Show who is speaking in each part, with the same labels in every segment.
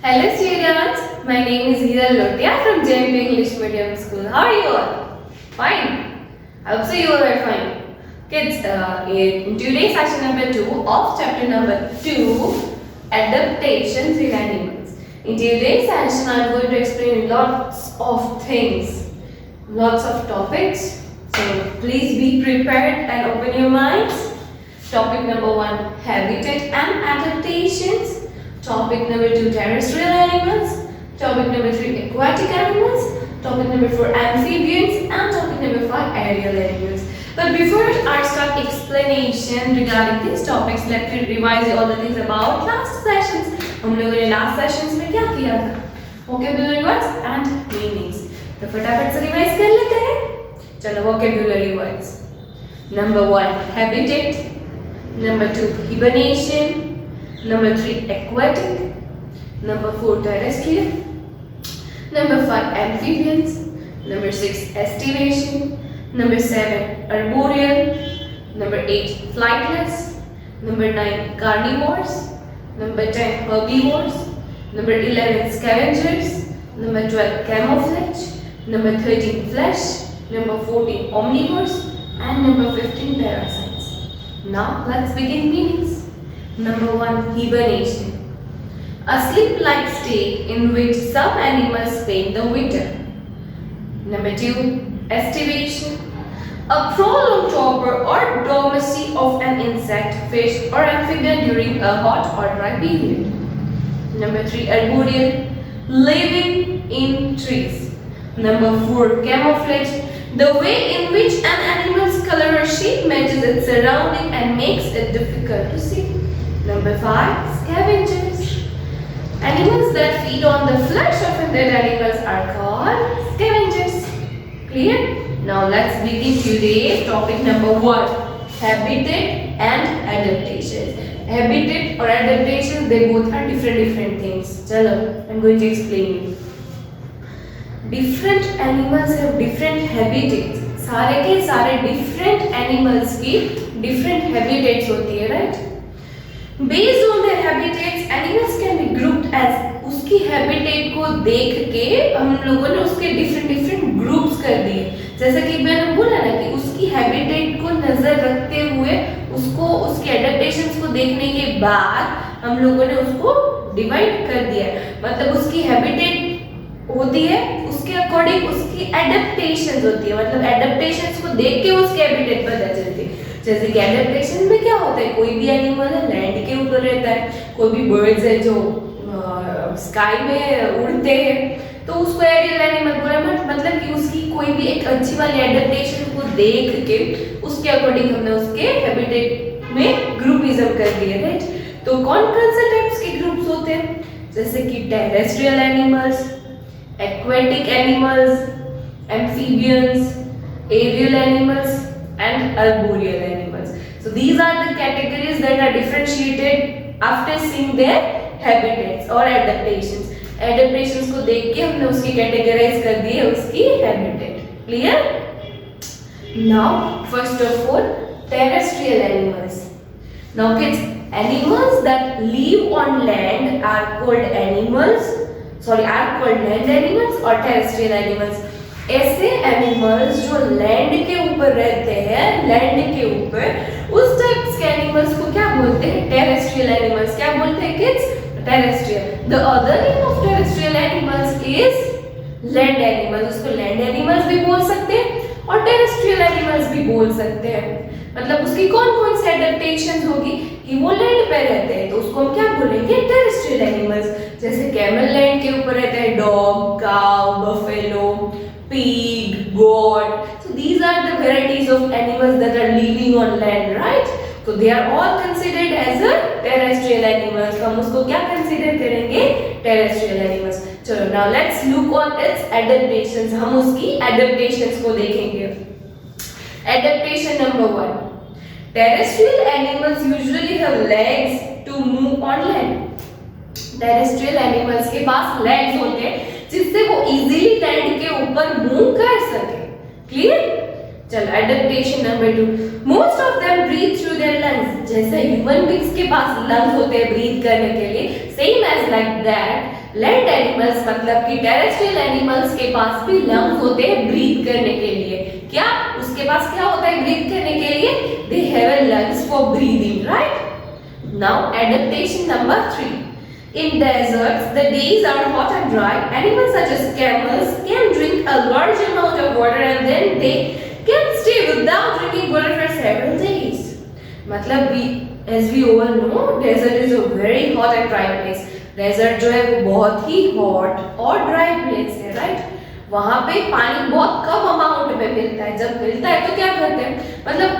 Speaker 1: Hello students, my name is Hiral Lotia from JMP English Medium School. How are you all? Fine. I hope so you all are fine. Kids, in today's session number 2 of chapter number 2, adaptations in animals. In today's session, I am going to explain lots of things, lots of topics. So please be prepared and open your minds. Topic number 1, habitat and adaptations. Topic number 2, terrestrial animals. Topic number 3, aquatic animals. Topic number 4, amphibians. And topic number 5, aerial animals. But before I start explanation regarding these topics, let me revise you all the things about last sessions. हम लोगों ने last sessions में क्या किया था? Vocabulary words and meanings. तो फटाफट से रिवाइज कर लेते हैं. चलो vocabulary words. Number 1, habitat. Number 2, hibernation. Number 3, aquatic. Number 4, terrestrial. Number 5, amphibians. Number 6, estivation. Number 7, arboreal. Number 8, flightless. Number 9, carnivores. Number 10, herbivores. Number 11, scavengers. Number 12, camouflage. Number 13, flesh. Number 14, omnivores. And number 15, parasites. Now let's begin meanings. Number 1, hibernation. A sleep-like state in which some animals spend the winter. Number 2, estivation. A prolonged torpor or dormancy of an insect, fish or amphibian during a hot or dry period. Number 3, arboreal. Living in trees. Number 4, camouflage. The way in which an animal's color or shape matches its surrounding and makes it difficult to see. Number 5, scavengers. Animals that feed on the flesh of dead animals are called scavengers. Clear? Now let's begin today's topic number 1, habitat and adaptations. Habitat or adaptations, they both are different things. Chalo, I'm going to explain you. Different animals have different habitats. सारे के सारे different animals की different habitats होती है, right? Based on their habitats, animals can be grouped as उसकी habitat को देख के हम लोगों ने उसके different groups कर दिए. जैसा कि मैंने बोला ना कि उसकी habitat को नजर रखते हुए उसको उसके adaptations को देखने के बाद हम लोगों ने उसको divide कर दिया. मतलब उसकी habitat होती है, उसके अकॉर्डिंग उसकी एडेप्टेशंस होती है. मतलब एडेप्टेशंस को देख के उसके हैबिटेट पता चलती है. जैसे कि एडेप्टेशन में क्या होता है, कोई भी एनिमल है लैंड के ऊपर रहता है, कोई भी बर्ड्स है जो स्काई में उड़ते हैं, तो उसको एरियल एनिमल बोला. मतलब कि उसकी कोई भी एक अच्छी वाली एडेप्टेशन को देख के उसके अकॉर्डिंग हमने उसके हैबिटेट में ग्रुपिज्म कर दिया, राइट. तो कौन से टाइप्स के ग्रुप्स होते हैं, जैसे कि terrestrial animals, aquatic animals, amphibians, aerial animals and arboreal animals. So these are the categories that are differentiated after seeing their habitats or adaptations. Adaptations को देख के हमने उसकी categorize कर दी है उसकी habitat. Clear? Now first of all, terrestrial animals. Now kids, animals that live on land are called are called land animals or terrestrial animals. ऐसे animals जो लैंड के ऊपर रहते हैं, लैंड के ऊपर, उस टाइप्स के एनिमल्स को क्या बोलते हैं, टेरेस्ट्रियल एनिमल्स. क्या बोलते हैं kids, terrestrial. The other name of terrestrial animals is land animals. उसको लैंड एनिमल्स भी बोल सकते हैं और टेरेस्ट्रियल एनिमल्स भी बोल सकते हैं. मतलब उसकी कौन सी एडेप्टेशंस होगी कि वो लैंड पे रहते हैं, तो उसको हम क्या बोलेंगे, टेरेस्ट्रियल एनिमल्स. जैसे कैमल लैंड के ऊपर रहता है, dog, cow, buffalo, pig, goat. So these are the varieties of animals that are living on land, right? So they are all considered as a terrestrial animals. हम उसको क्या consider करेंगे, terrestrial animals. चलो now let's look on its adaptations. हम उसकी adaptations को देखेंगे. Adaptation number 1. Terrestrial animals usually have legs to move on land. Terrestrial animals के पास लेग्स होते हैं जिससे वो इजीली लैंड के ऊपर मूव कर सके. क्लियर? चलो adaptation number 2, most of them breathe through their lungs. जैसे ह्यूमन बींग्स के पास लंग्स होते हैं ब्रीथ करने के लिए, same as like that land animals मतलब कि टेरेस्ट्रियल एनिमल्स के पास भी लंग्स होते हैं ब्रीथ करने के लिए। क्या उसके पास क्या होता है ब्रीथ करने के लिए? They have a lungs for breathing, right. Now adaptation number 3, in deserts the days are hot and dry. Animals such as camels can drink a large amount of water and then they can stay without drinking water for several days. मतलब as we all know, desert is a very hot and dry place. Desert जो है वो बहुत ही hot और dry place है, right? वहाँ पे पानी बहुत कम अमाउंट में मिलता है। जब मिलता है तो क्या करते हैं, मतलब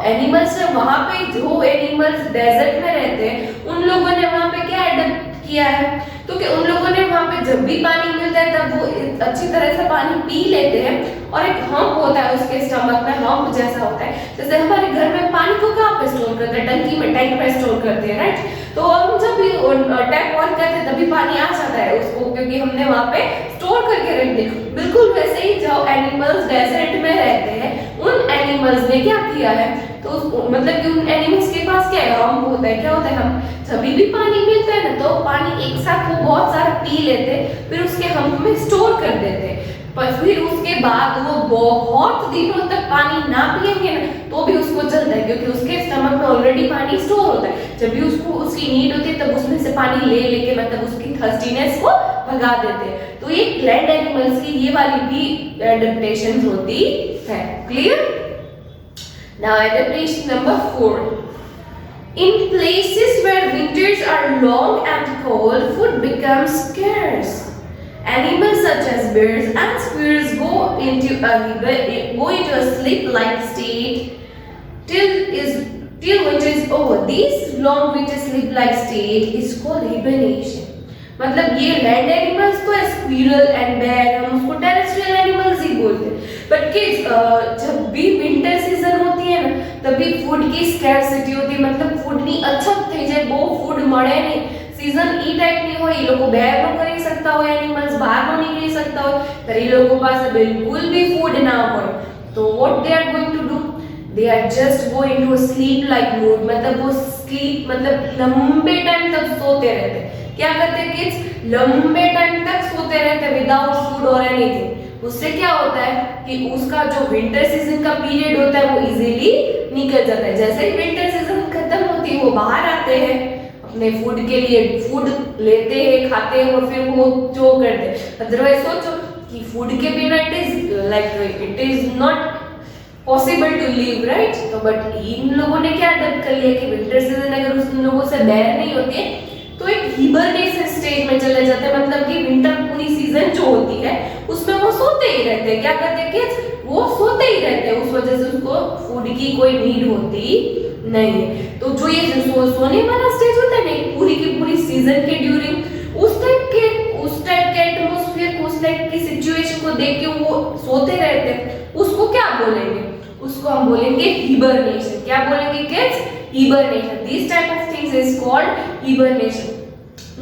Speaker 1: एनिमल्स ने वहाँ पे जो एनिमल्स डेजर्ट में रहते हैं उन लोगों ने वहाँ पे क्या एडप्ट किया है, तो कि उन लोगों ने वहाँ पे जब भी पानी मिलता है तब वो अच्छी तरह से पानी पी लेते हैं। और एक हम्प होता है उसके स्टमक में, हम्प जैसा होता है, जैसे हमारे घर में पानी को कहाँ पे स्टोर करते हैं, टंकी में, टैंक में स्टोर करते हैं, राइट। तो हम जब भी टैप ऑन करते हैं तभी पानी आ जाता है उसको, क्योंकि हमने वहाँ पे स्टोर करके रख दिया। बिल्कुल वैसे ही जो एनिमल्स डेजर्ट में रहते हैं उन एनिमल्स ने क्या किया है, तो मतलब कि उन एनिमल्स के पास क्या है, हम्प होता है। क्या होता है, हम जब भी पानी मिलता है ना तो पानी एक साथ वो बहुत सारा पी लेते हैं, फिर उसके हम्प में स्टोर कर देते हैं। पर फिर उसके बाद वो बहुत दिनों तक पानी ना पिएंगे ना तो भी उसको चलता है, क्योंकि उसके स्टमक में ऑलरेडी पानी स्टोर होता है। जब भी उसको उसकी नीड होती है तब उसमें से पानी ले लेके मतलब उसकी थर्स्टीनेस को भगा देते हैं। तो ये लैंड एनिमल्स की ये वाली भी एडेप्टेशन होती है। Clear? Now adaptation number 4. In places where winters are long and cold, food becomes scarce. Animals such as bears and squirrels go into a sleep-like state till winter is over. This long winter sleep-like state is called hibernation. मतलब ये land animals तो है, squirrel and bear, हम उसको terrestrial animals ही बोलते हैं। But kids जब भी विंटर सीजन होती है ना तभी फूड की स्कैर्सिटी होती है, मतलब फूड ની અછત થઈ જાય, બહુ ફૂડ મળે નહીં, सीजन ई टाइप नहीं हो, ये लोगों बहर नो કરી सकता हो, एनिमल्स बाहर नो निकली सकता हो, तर ये लोगों पास बिल्कुल भी फूड ना हो, तो what they are going to do, they are just go into a sleep like mode. मतलब वो स्लीप मतलब लंबे टाइम तक सोते रहते हैं। क्या करते हैं किड्स, लंबे टाइम तक सोते रहते हैं विदाउट फूड और एनीथिंग। उससे क्या होता है कि उसका जो विंटर सीजन का पीरियड होता है वो इजीली निकल जाता है। जैसे ही विंटर सीजन खत्म होती है वो बाहर आते हैं अपने फूड के लिए, फूड लेते हैं, खाते हैं और फिर वो जो करते हैं। अदरवाइज सोचो कि फूड के बिना it is not possible to live, right. तो बट इन लोगों ने क्या अडॉप्ट कर लिया कि विंटर सीजन अगर उन लोगों से बेयर नहीं होती है तो एक हिबरनेशन स्टेज में चले जाते हैं। मतलब कि विंटर पूरी सीजन जो होती है उसमें वो सोते ही रहते हैं। क्या करते हैं किड्स, वो सोते ही रहते हैं, उस वजह से उसको फूड की कोई नीड होती नहीं है। तो जो ये सोने वाला स्टेज होता है ना पूरी की पूरी सीजन के ड्यूरिंग, उस टाइप के एटमॉस्फेयर, उस टाइप की सिचुएशन को देख के वो सोते रहते हैं, उसको क्या बोलेंगे, उसको हम बोलेंगे हिबरनेशन। क्या बोलेंगे kids, hibernation. This type of things is called hibernation.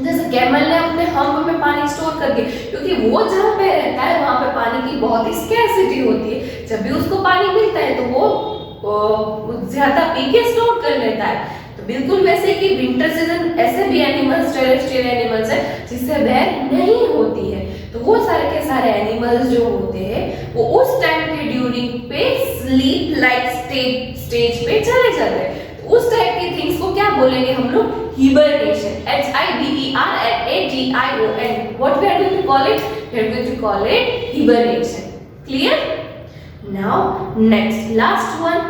Speaker 1: जैसे कैमल ने अपने हम्प में पानी स्टोर कर दिया, क्योंकि वो जहाँ पे रहता है वहाँ पे पानी की बहुत ही स्कैर्सिटी होती है। जब भी उसको पानी मिलता है तो वो ज्यादा पी के स्टोर कर लेता है। तो बिल्कुल वैसे कि विंटर सीजन ऐसे भी एनिमल्स, टेरेस्ट्रियल एनिमल्स है जिससे बेयर नहीं होती है, तो वो सारे के सारे एनिमल्स जो होते हैं वो उस टाइम के ड्यूरिंग पे स्लीप लाइक स्टेज पे चले जाते हैं। तो उस टाइप की थिंग्स को क्या बोलेंगे हम लोग, hibernation, HIBERNATION. What we are going to call it? We are going to call it hibernation. Clear? Now next, last one.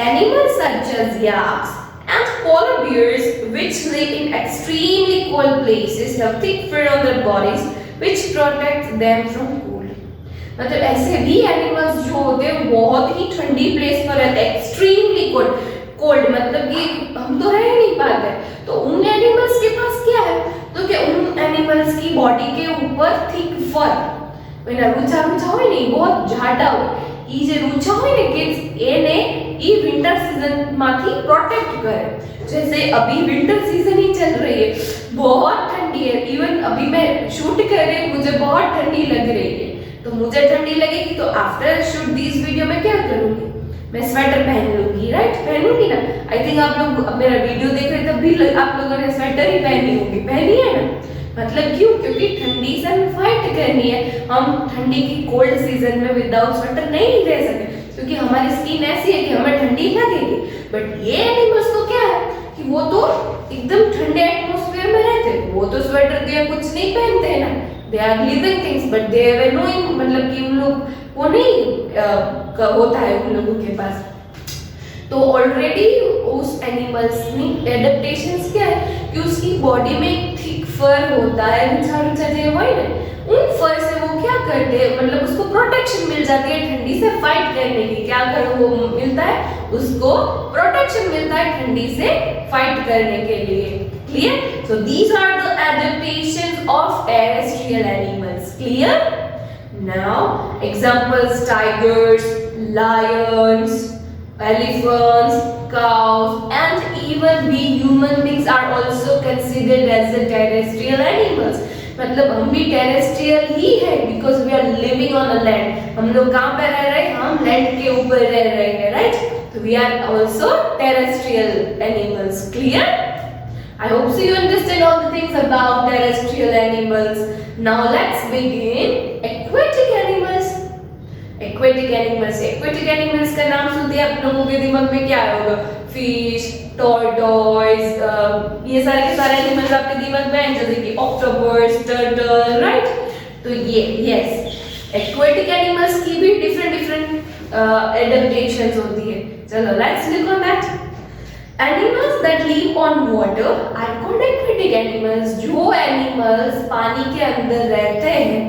Speaker 1: Animals such as yaks and polar bears which live in extremely cold places have thick fur on their bodies which protect them from cold. मतलब ऐसे भी animals जो होते हैं बहुत ही ठंडी place पर रहते हैं, एक्सट्रीमली कोल्ड, मतलब कि हम तो रह नहीं पाते। तो उन एनिमल्स के पास क्या है, तो क्या उन एनिमल्स की बॉडी के ऊपर थिक फर, એના રૂચા હોય ને बहुत જાડા હોય, ઈ જે રૂચા હોય ને કિડ્સ એને ઈ વિન્ટર सीजन માંથી પ્રોટેક્ટ કરે। जैसे अभी विंटर सीजन ही चल रही है, बहुत ठंडी है, इवन अभी मैं शूट कर रही हूँ, मुझे बहुत ठंडी लग रही है। तो मुझे ठंडी लगेगी तो आफ्टर शूट दिस वीडियो में क्या करूँगी, मैं स्वेटर पहन लूंगी, राइट, पहनूंगी ना। आई थिंक आप लोग मेरा वीडियो देख रहे तब भी आप लोगों ने स्वेटर ही पहनी होगी, पहनी है ना। मतलब क्यों? क्योंकि ठंडी से हमें फाइट करनी है। हम ठंडी की कोल्ड सीजन में विदाउट स्वेटर नहीं रह सकते, क्योंकि हमारी स्किन ऐसी है कि हमें ठंडी लगेगी। बट ये एनिमल्स तो क्या है कि वो तो एकदम ठंडे एटमॉस्फेयर में रहते हैं, वो तो स्वेटर के कुछ नहीं पहनते हैं ना। They are living things, but they have no, मतलब कि उन लोग वो नहीं होता है उन लोगों के पास। तो ऑलरेडी उस एनिमल्स में एडेप्टेशंस क्या है कि उसकी बॉडी में एक थिक फर होता है, ऊंचा ऊंचा जो है ना, उन फर से वो क्या करते हैं, मतलब उसको प्रोटेक्शन मिल जाती है ठंडी से फाइट करने की। क्या कर वो मिलता है, उसको प्रोटेक्शन मिलता है ठंडी से फाइट करने के लिए। Clear? So these are the adaptations of terrestrial animals. Clear? Now examples: tigers, lions, elephants, cows, and even we human beings are also considered as the terrestrial animals. मतलब हम भी टेरेस्ट्रियल ही है, because we are living on a land. हम लोग कहाँ पे रह रहे हैं? हम लैंड के ऊपर रह रहे हैं, राइट? तो we are also terrestrial animals. Clear? I hope so you understand all the things about terrestrial animals. Now let's begin aquatic animals. Aquatic animals. Aquatic animals का नाम सुनते हैं आप लोगों के दिमाग में क्या होगा? Fish, tortoise, ये सारे के सारे एनिमल्स आपके दिमाग में हैं, जैसे कि octopus, turtle, right? तो ये yes, aquatic animals की भी different adaptations होती है। चलो let's look on that. Animals that live on water are called aquatic animals. जो animals पानी के अंदर रहते हैं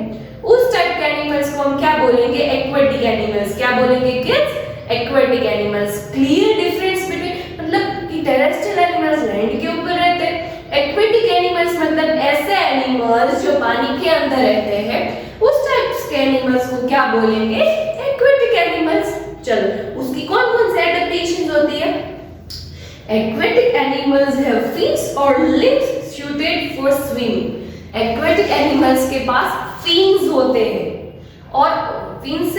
Speaker 1: उस टाइप के एनिमल्स को हम क्या बोलेंगे? Aquatic animals. क्या बोलेंगे kids? Aquatic animals. Clear difference between, मतलब कि टेरेस्ट्रियल एनिमल्स लैंड के ऊपर रहते हैं, एक्वेटिक एनिमल्स मतलब ऐसे एनिमल्स जो पानी के अंदर रहते हैं, उस टाइप्स के एनिमल्स को क्या बोलेंगे? Aquatic animals. चलो उसकी कौन कौन सी एडेप्टेशंस होती है? Aquatic animals have fins or limbs suited for swimming. Aquatic animals के पास fins होते हैं, और fins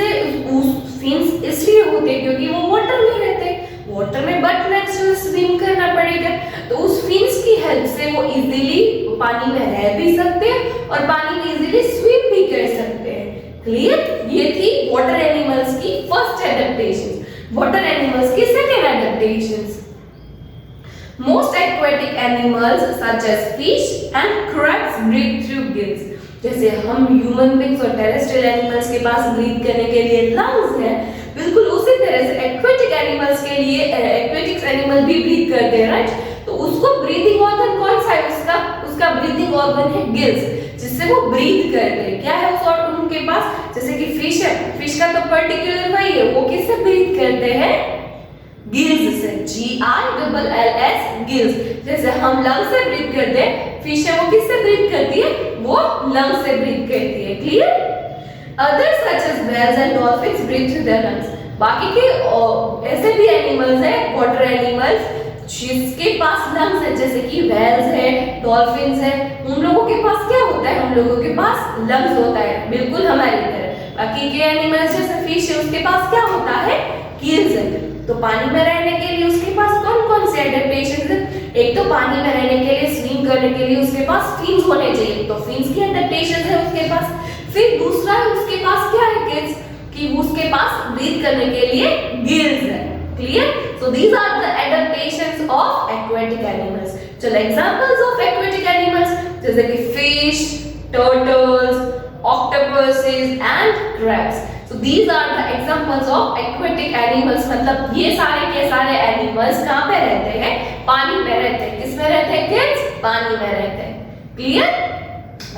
Speaker 1: इसलिए होते हैं क्योंकि वो वाटर में रहते हैं। वाटर में बट नेचुरल स्विम करना पड़ेगा, तो उस fins की हेल्प से वो इजीली पानी में रह भी सकते हैं और पानी में इजीली स्विम भी कर सकते हैं। क्लियर? ये थी वाटर एनिमल्स की फर्स्ट एडेप्टेशन। वाटर एनिमल्स की second adaptations. Most aquatic animals such as fish and crabs breathe through gills. जैसे हम ह्यूमन बींग्स और टेरेस्ट्रियल एनिमल्स के पास ब्रीथ करने के लिए लंग्स हैं, बिल्कुल उसी तरह से एक्वेटिक एनिमल्स के लिए एक्वेटिक एनिमल भी ब्रीथ करते हैं, राइट? तो उसको ब्रीथिंग ऑर्गन कौन सा है? उसका ब्रीथिंग ऑर्गन है गिल्स, जिससे वो ब्रीथ करते हैं। क्या है उस और उनके पास? जैसे कि फिश है, फिश का तो पर्टिकुलर वही है, वो किससे ब्रीथ करते हैं? गिल्स से। GILLS gills. जैसे हम लंग से ब्रीथ करते हैं, फिश है वो किससे ब्रीथ करती है? वो लंग से ब्रीथ करती है। Clear? Others such as whales and dolphins breathe through their lungs. बाकी के ऐसे भी एनिमल्स हैं, वाटर एनिमल्स, जिसके पास लंग्स है, जैसे कि व्हेल्स है, डॉल्फिन्स है, उन लोगों के पास क्या होता है? उन लोगों के पास लंग्स होता है, बिल्कुल हमारी तरह। बाकी के एनिमल्स जैसे फिश है, उसके पास क्या होता है? गिल्स है। तो पानी में रहने के लिए उसके पास कौन कौन से एडेप्टेशंस हैं? एक तो पानी में रहने के लिए, स्विम करने के लिए उसके पास फिन्स होने चाहिए, तो फिन्स की एडेप्टेशंस है उसके पास। फिर दूसरा है उसके पास क्या है किड्स? कि उसके पास ब्रीथ करने के लिए गिल्स है। Clear? So these are the adaptations of aquatic animals. चलो एग्जांपल्स ऑफ एक्वेटिक एनिमल्स, जैसे कि fish, turtles, octopuses and crabs. So these are the examples of aquatic animals। मतलब ये सारे के सारे एनिमल्स कहाँ पे रहते हैं? पानी में रहते हैं। किस में रहते हैं किड्स? पानी में रहते हैं। Clear?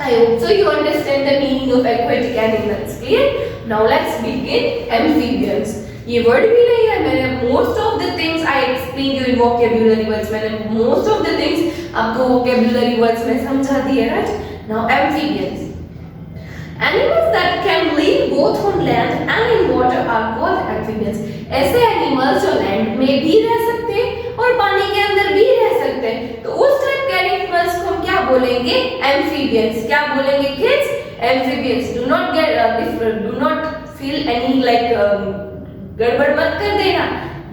Speaker 1: I hope so you understand the meaning of aquatic animals. Clear? Now let's begin amphibians। ये वर्ड भी नहीं है, मैंने most of the things I explained you in vocabulary words। मैंने most of the things आपको vocabulary words में समझा दिए, right? Now amphibians। Animals that can live both on land and in water are called amphibians। ऐसे animals जो land में भी रह सकते हैं और पानी के अंदर भी रह सकते हैं, तो उस टाइप के एनिमल्स को हम क्या बोलेंगे? एम्फीबियंस। क्या बोलेंगे kids? Amphibians. Do not feel any गड़बड़ मत कर देना,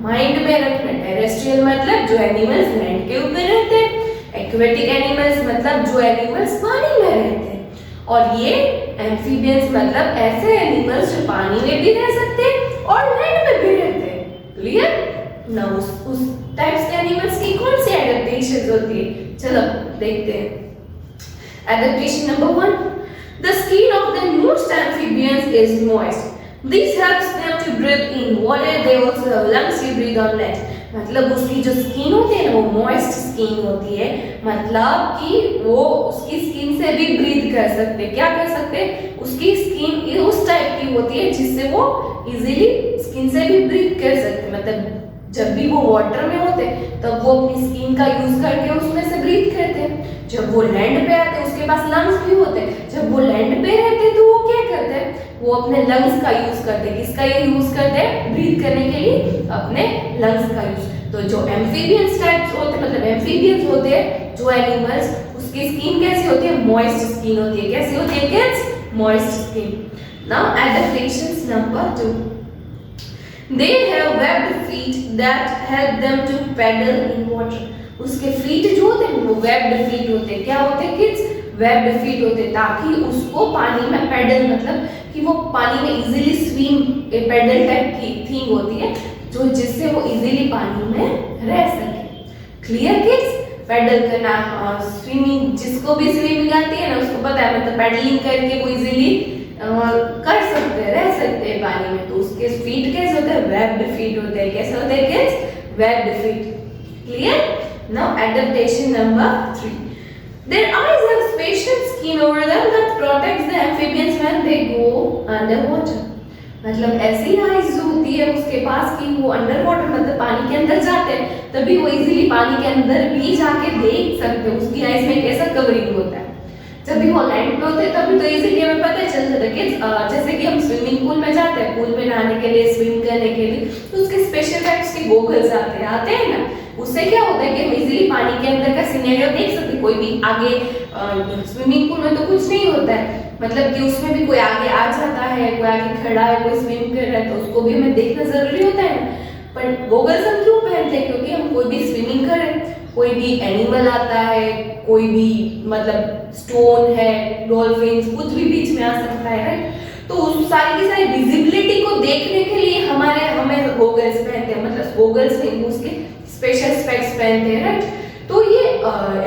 Speaker 1: माइंड में रखना। टेरेस्ट्रियल मतलब जो एनिमल्स लैंड के ऊपर रहते हैं, एक्वेटिक एनिमल्स मतलब जो एनिमल्स पानी में रहते हैं, और ये एम्फीबियंस मतलब ऐसे एनिमल्स जो पानी में भी रह सकते हैं और लैंड में भी रहते हैं। क्लियर? ना उस टाइप्स के एनिमल्स की कौन सी एडेप्टेशंस होती है, चलो देखते हैं। Adaptation number 1. The skin of the most amphibians is moist. This helps them to breathe in water. They also have lungs to breathe on land. मतलब उसकी जो स्किन होती है ना वो मॉइस्ट स्किन होती है, मतलब कि वो उसकी स्किन से भी ब्रीथ कर सकते हैं। क्या कर सकते हैं? उसकी स्किन उस टाइप की होती है जिससे वो इजीली स्किन से भी ब्रीथ कर सकते हैं। मतलब जब भी वो वाटर में होते तब वो अपनी स्किन का यूज करके उसमें से ब्रीथ करते हैं। जब वो लैंड पे आते हैं उसके पास लंग्स भी होते हैं। जब वो लैंड पे रहते हैं तो वो क्या करते हैं? वो अपने लंग्स का यूज करते हैं। किसका ये यूज करते हैं? ब्रीथ करने के लिए अपने लंग्स का यूज। तो जो एम्फीबियंस टाइप्स होते हैं, मतलब एम्फीबियंस होते हैं जो एनिमल्स, उसकी स्किन कैसी होती है? मॉइस्ट स्किन होती है। कैसी होती है kids? Moist skin. Now adaptations number 2. They have webbed feet that help them to paddle in water. उसके फीट जो होते हैं वो वेब्ड फीट होते हैं। क्या होते हैं किड्स? वेब्ड फीट होते हैं, ताकि उसको पानी में पैडल, मतलब कि वो पानी में इजीली स्विम, ए पैडल टाइप की थिंग होती है जो जिससे वो इजीली पानी में रह सके। Clear kids? पैडल करना, स्विमिंग, जिसको भी स्विमिंग आती है ना उसको पता है, मतलब पैडलिंग करके वो इजीली कर सकते हैं, रह सकते हैं पानी में। तो उसके फीट कैसे होते हैं? वेब्ड फीट होते हैं। कैसे होते हैं kids? Webbed feet. Clear? Now adaptation number 3. Their eyes have special skin over them that protects the amphibians when they go underwater. मतलब ऐसी आइज जो होती है उसके पास कि वो अंडर वाटर, मतलब पानी के अंदर जाते हैं तभी वो इजीली पानी के अंदर भी जाके देख सकते हैं। उसकी आइज में कैसा कवरिंग होता है। जब भी वो लैंड पे होते हैं तभी तो इजीली हमें पता चल जाता है कि जैसे कि हम स्विमिंग पूल में जाते हैं, पूल में नहाने के लिए, स्विम करने के लिए, तो उसके स्पेशल टाइप्स के गोगल्स आते हैं ना। उससे क्या होता है कि हम इजीली पानी के अंदर का सिनेरियो देख सकते हैं। कोई भी आगे, स्विमिंग पूल में तो कुछ नहीं होता है, मतलब कि उसमें भी कोई आगे आ जाता है, कोई आगे खड़ा है, कोई स्विम कर रहा है, तो उसको भी हमें देखना जरूरी होता है ना। पर गोगल्स हम क्यों पहनते हैं? क्योंकि हम कोई भी स्विमिंग करें, कोई भी एनिमल आता है, कोई भी मतलब स्टोन है, डॉल्फिन, कुछ भी बीच में आ सकता है, राइट? तो उस सारी की सारी विजिबिलिटी को देखने के लिए हमें गोगल्स पहनते हैं, मतलब गोगल्स नहीं, उसके स्पेशल स्पेक्स पहनते हैं, राइट? तो ये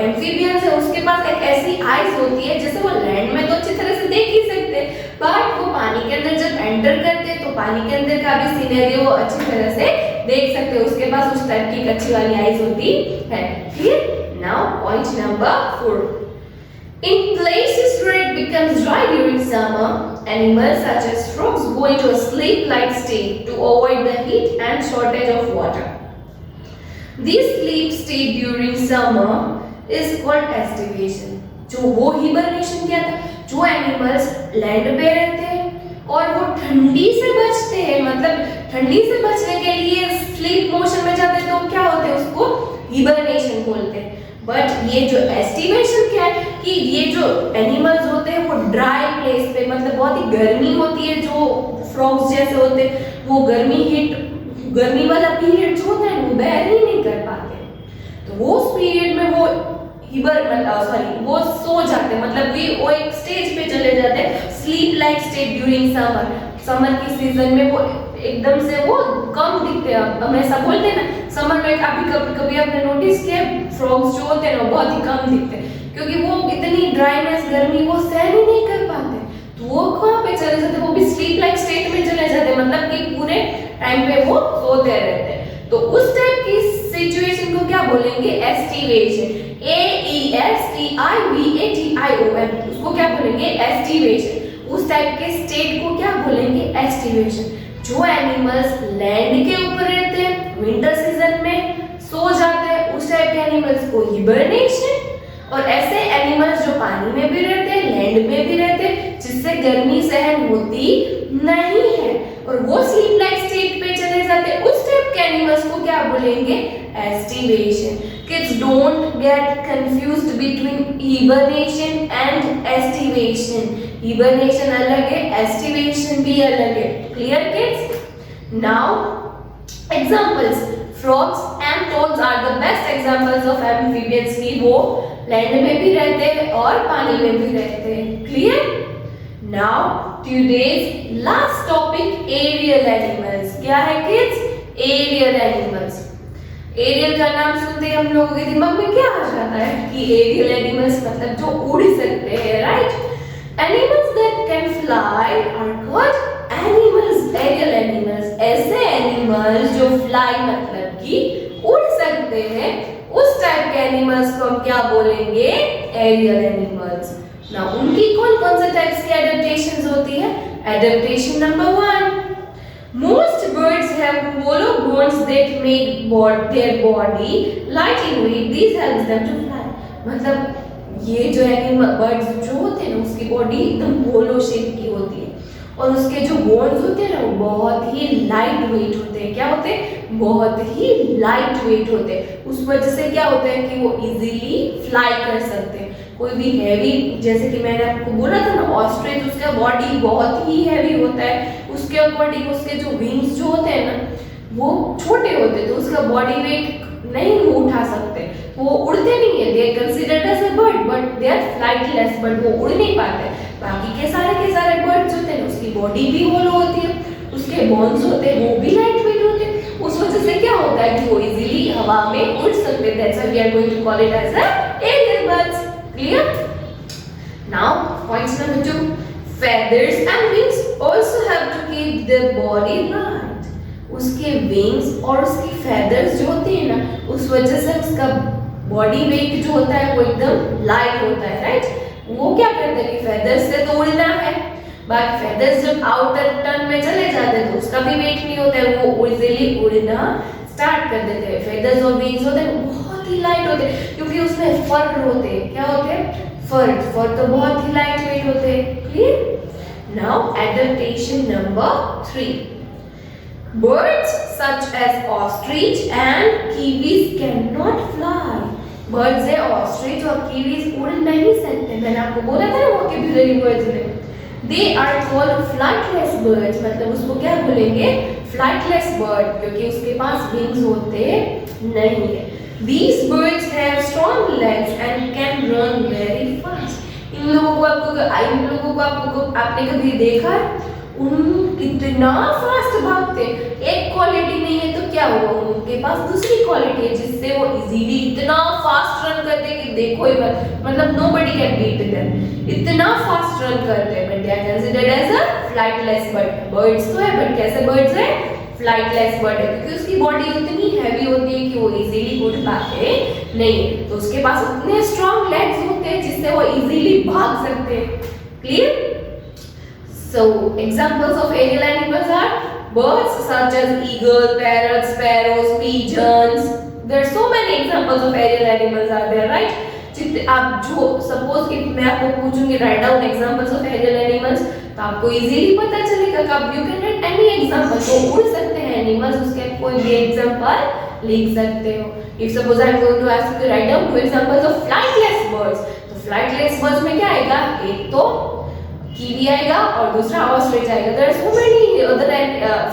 Speaker 1: एम्फीबियंस है, उसके पास एक ऐसी आइज होती है जैसे वो लैंड में तो अच्छी तरह से देख ही सकते हैं, बट वो पानी के अंदर जब एंटर करते हैं तो पानी के अंदर का भी सिनेरियो वो अच्छी तरह से देख सकते हैं। उसके पास उस टाइप की अच्छी वाली आइज होती है। Clear? Now point number 4. In places where it becomes dry during summer, animals such as frogs go into a sleep-like state to avoid the heat and shortage of water. This sleep state during summer is called estivation. जो वो hibernation क्या था? जो animals land पे रहते हैं और वो ठंडी से बचते हैं, मतलब ठंडी से बचने के लिए स्लीप मोशन में जाते हैं, तो क्या होते हैं? उसको हिबरनेशन बोलते हैं। बट ये जो एस्टिमेशन क्या है कि ये जो एनिमल्स होते हैं वो ड्राई प्लेस पे, मतलब बहुत ही गर्मी होती है, जो फ्रॉग्स जैसे होते हैं वो गर्मी वाला पीरियड जो होता है वो बेयर ही नहीं कर पाते, तो वो उस पीरियड में वो वो सो जाते हैं, मतलब वो एक स्टेज पे चले जाते हैं, sleep like state during summer की सीजन में वो एकदम से वो कम दिखते हैं। हम ऐसा बोलते हैं ना, समर में कभी आपने नोटिस किया फ्रॉग्स जो होते हैं ना बहुत ही कम दिखते हैं, क्योंकि वो इतनी ड्राइनेस, गर्मी वो सहन ही नहीं कर पाते, तो वो कहाँ पे चले जाते हैं? वो भी स्लीप लाइक स्टेट में चले जाते हैं, मतलब कि पूरे टाइम पे वो सोते रहते हैं। तो उस टाइप की सिचुएशन को क्या बोलेंगे? एस्टिवेशन। AESTIVATION, उसको क्या बोलेंगे? एस्टिवेशन। उस टाइप के स्टेट को क्या बोलेंगे? एस्टिवेशन। जो एनिमल्स लैंड के ऊपर रहते हैं विंटर सीजन में सो जाते हैं, उस टाइप के एनिमल्स को हिबरनेशन, और ऐसे एनिमल्स जो पानी में भी रहते हैं, लैंड में भी रहते हैं, जिससे गर्मी सहन होती नहीं है और वो स्लीप लाइक स्टेट पे चले जाते हैं, उस टाइप के एनिमल्स को क्या बोलेंगे? Aestivation. Kids don't get confused between hibernation and aestivation. Hibernation अलग है, एस्टिवेशन भी अलग है। Clear kids? Now examples, frogs and toads are the best examples of amphibians की वो लैंड में भी रहते हैं और पानी में भी रहते हैं. Clear? Now today's last topic, aerial animals. क्या है kids? Aerial animals. एरियल का नाम सुनते ही हम लोगों के दिमाग में क्या आ जाता है कि एरियल एनिमल्स मतलब जो उड़ सकते हैं, right? Animals that can fly are called animals, aerial animals. ऐसे एनिमल्स जो फ्लाई मतलब कि उड़ सकते हैं, उस टाइप के एनिमल्स को हम क्या बोलेंगे? Aerial animals. ना उनकी कौन कौन से टाइप्स की एडेप्टेशंस होती है? Adaptation number 1, most birds have hollow bones that make their body light in weight. These helps them to fly. मतलब ये जो एनिमल बर्ड्स जो होते हैं ना, उसकी बॉडी एकदम होलो शेप की होती है और उसके जो बोन्स होते हैं ना, वो बहुत ही लाइट वेट होते हैं. क्या होते हैं? बहुत ही लाइट वेट होते हैं. उस वजह से क्या होता है कि वो इजीली फ्लाई कर सकते हैं. कोई भी हैवी, जैसे कि मैंने आपको बोला था ना, ऑस्ट्रिच, उसका बॉडी बहुत ही हैवी होता है. उसके अकॉर्डिंग उसके जो विंग्स जो होते हैं ना, वो छोटे होते हैं, तो उसका बॉडी वेट नहीं उठा सकते. वो उड़ते नहीं है. They are considered as a bird but they are flightless, but वो उड़ नहीं पाते. बाकी के सारे बर्ड्स होते हैं, उसकी बॉडी भी होलो होती है, उसके बोन्स होते हैं वो भी लाइट वेट होते हैं. उस वजह से क्या होता है कि वो इजीली हवा में उड़ सकते हैं. That's why we are going to call it as a aerial birds. Clear? Now point number 2, feathers and wings also have to keep their body light. उसके wings और उसकी feathers जो होती है ना, उस वजह से उसका body weight जो होता है वो एकदम light होता है, right? वो क्या करते हैं कि feathers से तो उड़ना है, बाकी feathers जब outer turn में चले जाते हैं तो उसका भी weight नहीं होता है, वो easily उड़ना start कर देते हैं. feathers और wings होते हैं बहुत ही लाइट होते हैं क्योंकि उसमें फर होते हैं. क्या होते हैं? फर. फर तो बहुत ही लाइट वेट होते हैं. Clear? Now adaptation number 3, birds such as ostrich and kiwis cannot fly. Birds है ऑस्ट्रिच और कीवीज उड़ नहीं सकते. मैंने आपको बोला था ना वोकैब्युलरी वर्ड्स में, they are called flightless birds. मतलब उसको क्या बोलेंगे? फ्लाइटलेस बर्ड, क्योंकि उसके पास विंग्स होते नहीं है. These birds have strong legs and can run very fast. इन लोगों को आपने कभी देखा? उन कितना फास्ट भागते. एक क्वालिटी नहीं है तो क्या हुआ, उनके पास दूसरी क्वालिटी है जिससे वो इजीली इतना फास्ट रन करते हैं कि देखो ही मत. मतलब nobody can beat them. इतना फास्ट रन करते हैं. But they are considered as a flightless bird. Birds तो है बट कैसे बर्ड्स है? फ्लाइटलेस बर्ड है क्योंकि उसकी बॉडी उतनी हैवी होती है कि वो इजीली उड़ पाते नहीं. तो उसके पास उतने स्ट्रॉन्ग लेग्स होते हैं जिससे वो इजीली भाग सकते हैं. Clear? So examples of aerial animals are birds such as eagle, parrots, sparrows, pigeons. There are so many examples of aerial animals are there, right? जितने आप जो सपोज इफ मैं आपको पूछूंगी write down examples of aerial animals, तो आपको easily पता चलेगा कि आप you can write any example. तो उड़ सकते हैं एनिमल्स, उसके कोई भी एग्जांपल लिख सकते हो. If suppose I am going to ask you write down 2 examples of flightless birds, तो फ्लाइटलेस बर्ड्स में क्या आएगा? एक तो कीवी आएगा और दूसरा ऑस्ट्रिच आएगा. There are so many other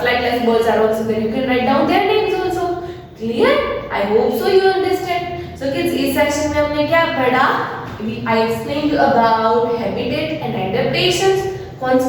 Speaker 1: flightless birds are also there. You can write down their names also. Clear? I hope so you understand. So kids, इस सेक्शन में हमने क्या पढ़ा? I explained about habitat and adaptations. कौन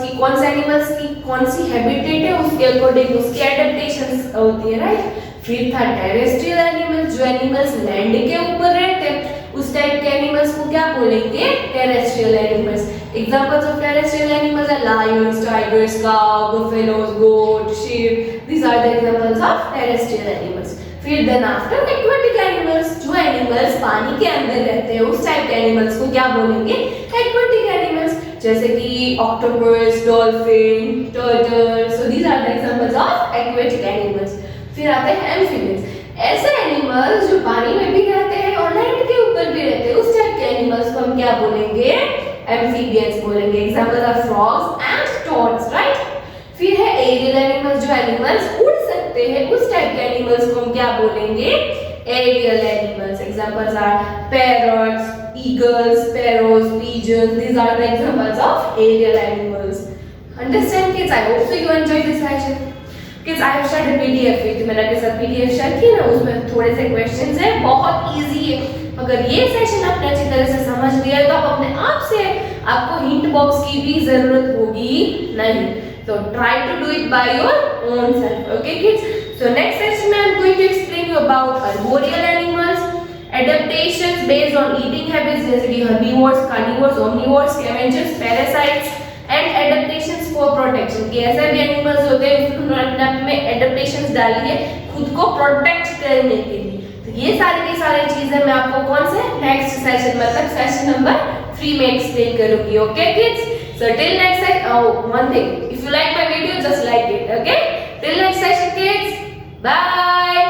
Speaker 1: से animals की कौन सी habitat है उसके अकॉर्डिंग उसकी एडेप्टेशंस होती है, राइट? फिर था टेरेस्ट्रियल एनिमल्स, जो एनिमल्स लैंड के ऊपर रहते हैं उस टाइप के एनिमल्स को क्या बोलेंगे? Terrestrial animals. Examples of terrestrial animals are lions, tigers, cow, buffaloes, goat, sheep. These are the examples of terrestrial animals. फिर देन आफ्टर एक्वेटिक एनिमल्स, जो एनिमल्स पानी के अंदर रहते हैं उस टाइप के एनिमल्स को क्या बोलेंगे? Aquatic animals. जैसे कि octopus, dolphin, turtle. So these are the examples of aquatic animals. फिर आते हैं एम्फीबियंस, ऐसे एनिमल्स जो पानी में भी रहते हैं और लैंड के ऊपर भी रहते हैं उस टाइप के एनिमल्स को हम क्या बोलेंगे? एम्फीबियंस बोलेंगे. Example are frogs and toads, right? फिर है एरियल एनिमल्स, जो एनिमल्स उड़ सकते हैं उस टाइप के एनिमल्स को हम क्या बोलेंगे? Aerial animals. Examples are parrots, eagles, sparrows, pigeons. These are the examples of aerial animals. Understand kids? I hope so you enjoyed this session. Kids I have shared a PDF with, मैंने आपके साथ PDF share की ना, उसमें थोड़े से questions हैं, बहुत इजी है। अगर ये सेशन आपने अच्छी तरह से समझ लिया तो आप अपने आप से, आपको हिंट बॉक्स की भी जरूरत होगी नहीं। तो try to do it by your own self, okay kids. So next session में I am going to explain you about arboreal animals, adaptations based on eating habits जैसे कि herbivores, carnivores, omnivores, scavengers, parasites and adaptations for protection, कि ऐसे भी animals होते हैं उन्होंने अपने adaptations डाली है खुद को प्रोटेक्ट करने के लिए। तो ये सारी की सारी चीजें मैं आपको कौन से नेक्स्ट सेशन मतलब सेशन नंबर 3 में एक्सप्लेन करूंगी, okay kids. So till next session, one thing, if you like my video just like it, okay, till next session kids, bye।